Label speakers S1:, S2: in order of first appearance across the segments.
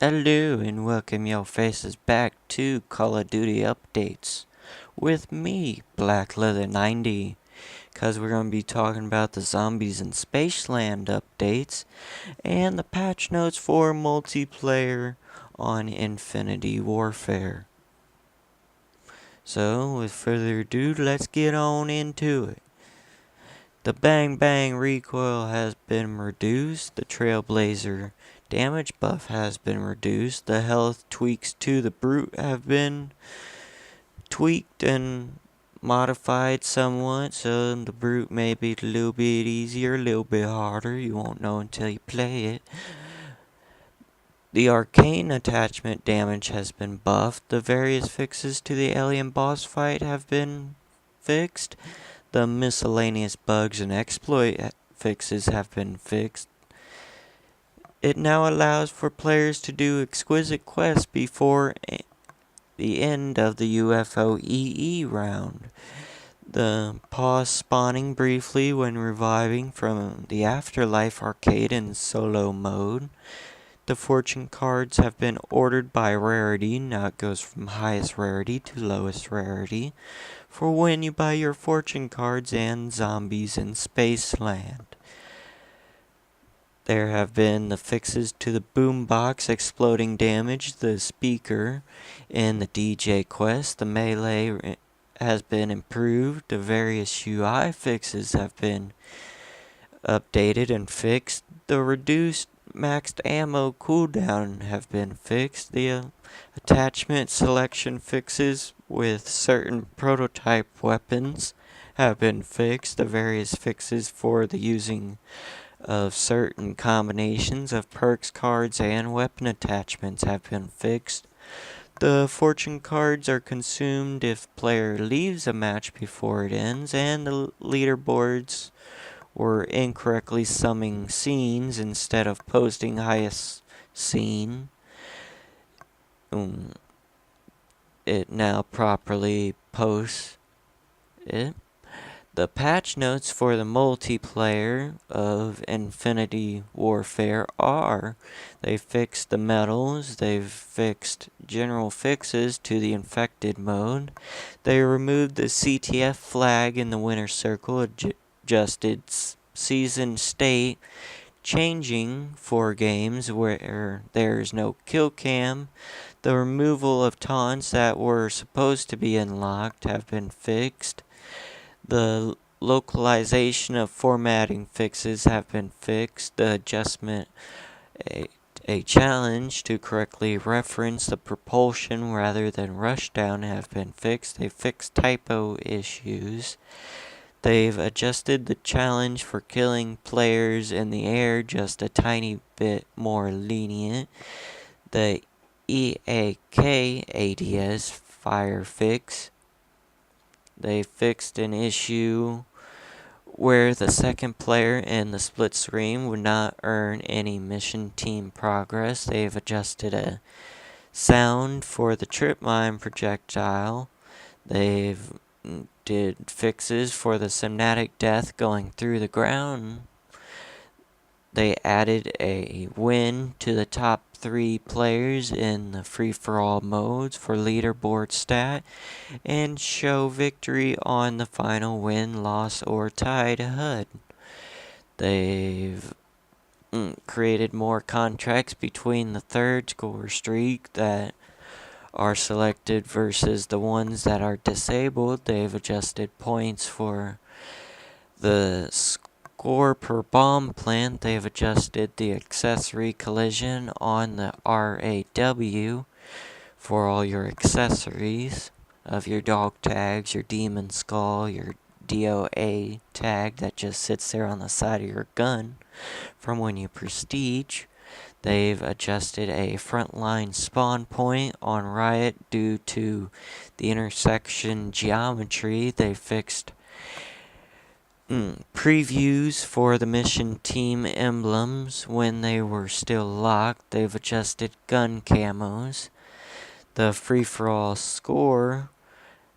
S1: Hello and welcome your faces back to Call of Duty Updates with me, Black Leather 90, cause we're gonna be talking about the Zombies in Spaceland updates and the patch notes for multiplayer on Infinity Warfare. So, with further ado, let's get on into it. The Bang Bang recoil has been reduced, the Trailblazer damage buff has been reduced, the health tweaks to the Brute have been tweaked and modified somewhat, so the Brute may be a little bit easier, a little bit harder, you won't know until you play it. The Arcane attachment damage has been buffed, the various fixes to the alien boss fight have been fixed, the miscellaneous bugs and exploit fixes have been fixed. It now allows for players to do exquisite quests before the end of the UFO EE round. The pause spawning briefly when reviving from the Afterlife arcade in solo mode. The fortune cards have been ordered by rarity, now it goes from highest rarity to lowest rarity, for when you buy your fortune cards and Zombies in Spaceland. There have been the fixes to the boombox exploding damage, the speaker, and the DJ quest. The melee has been improved. The various UI fixes have been updated and fixed. The reduced maxed ammo cooldown have been fixed. The attachment selection fixes with certain prototype weapons have been fixed. The various fixes for the using of certain combinations of perks cards and weapon attachments have been fixed. The fortune cards are consumed if player leaves a match before it ends, and the leaderboards were incorrectly summing scenes instead of posting highest scene. It now properly posts it. The patch notes for the multiplayer of Infinity Warfare are they fixed the medals, they've fixed general fixes to the infected mode, they removed the CTF flag in the winner circle, adjusted season state, changing for games where there's no kill cam. The removal of taunts that were supposed to be unlocked have been fixed. The localization of formatting fixes have been fixed. The adjustment, a challenge to correctly reference the propulsion rather than rushdown have been fixed. They fixed typo issues. They've adjusted the challenge for killing players in the air just a tiny bit more lenient. The EAK ADS fire fix. They fixed an issue where the second player in the split screen would not earn any mission team progress. They've adjusted a sound for the trip mine projectile. They've did fixes for the Somatic Death going through the ground. They added a win to the top 3 players in the free-for-all modes for leaderboard stat and show victory on the final win, loss, or tied HUD. They've created more contracts between the third score streak that are selected versus the ones that are disabled. They've adjusted points for the score per bomb plant. They've adjusted the accessory collision on the RAW for all your accessories of your dog tags, your demon skull, your DOA tag that just sits there on the side of your gun from when you prestige. They've adjusted a frontline spawn point on Riot due to the intersection geometry. They fixed previews for the mission team emblems when they were still locked. They've adjusted gun camos. The free-for-all score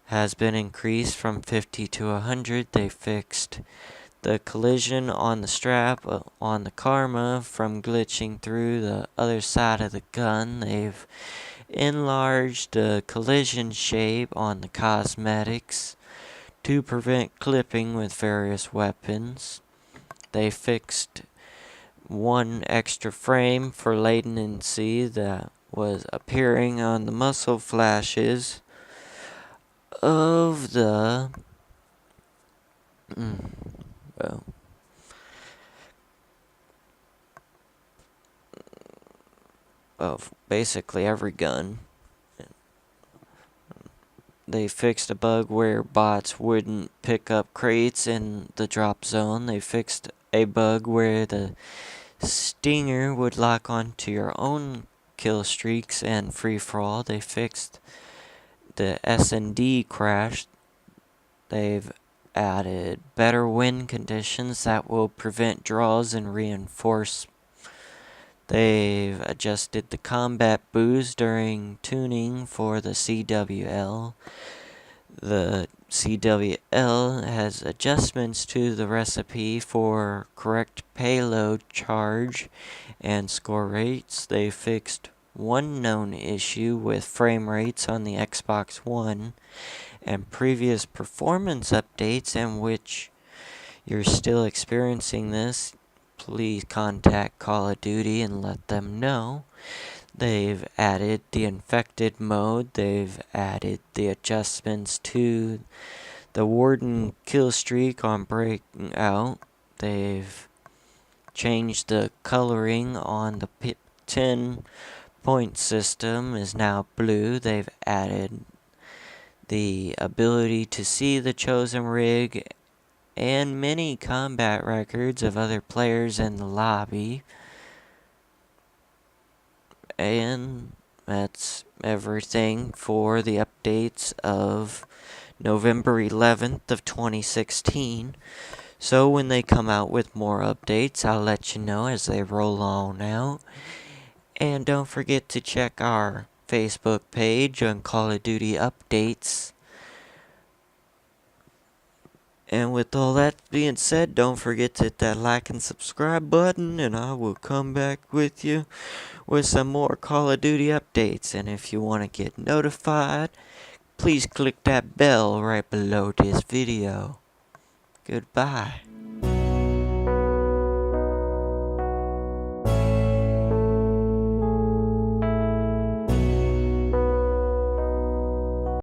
S1: has been increased from 50 to 100. They fixed the collision on the strap on the Karma from glitching through the other side of the gun. They've enlarged the collision shape on the cosmetics to prevent clipping with various weapons. They fixed one extra frame for latency that was appearing on the muzzle flashes of the of basically every gun. They fixed a bug where bots wouldn't pick up crates in the drop zone. They fixed a bug where the Stinger would lock onto your own kill streaks and free-for-all. They fixed the S&D crash. They've added better wind conditions that will prevent draws and reinforce. They've adjusted the combat boost during tuning for the CWL. The CWL has adjustments to the recipe for correct payload charge and score rates. They fixed one known issue with frame rates on the Xbox One and previous performance updates in which you're still experiencing this. Please contact Call of Duty and let them know. They've added the infected mode. They've added the adjustments to the Warden kill streak on Breakout. They've changed the coloring on the 10-point system is now blue. They've added the ability to see the chosen rig and many combat records of other players in the lobby. And that's everything for the updates of November 11th of 2016. So when they come out with more updates, I'll let you know as they roll on out. And don't forget to check our Facebook page on Call of Duty Updates. And with all that being said, don't forget to hit that like and subscribe button, and I will come back with you with some more Call of Duty updates. And if you want to get notified, please click that bell right below this video. Goodbye.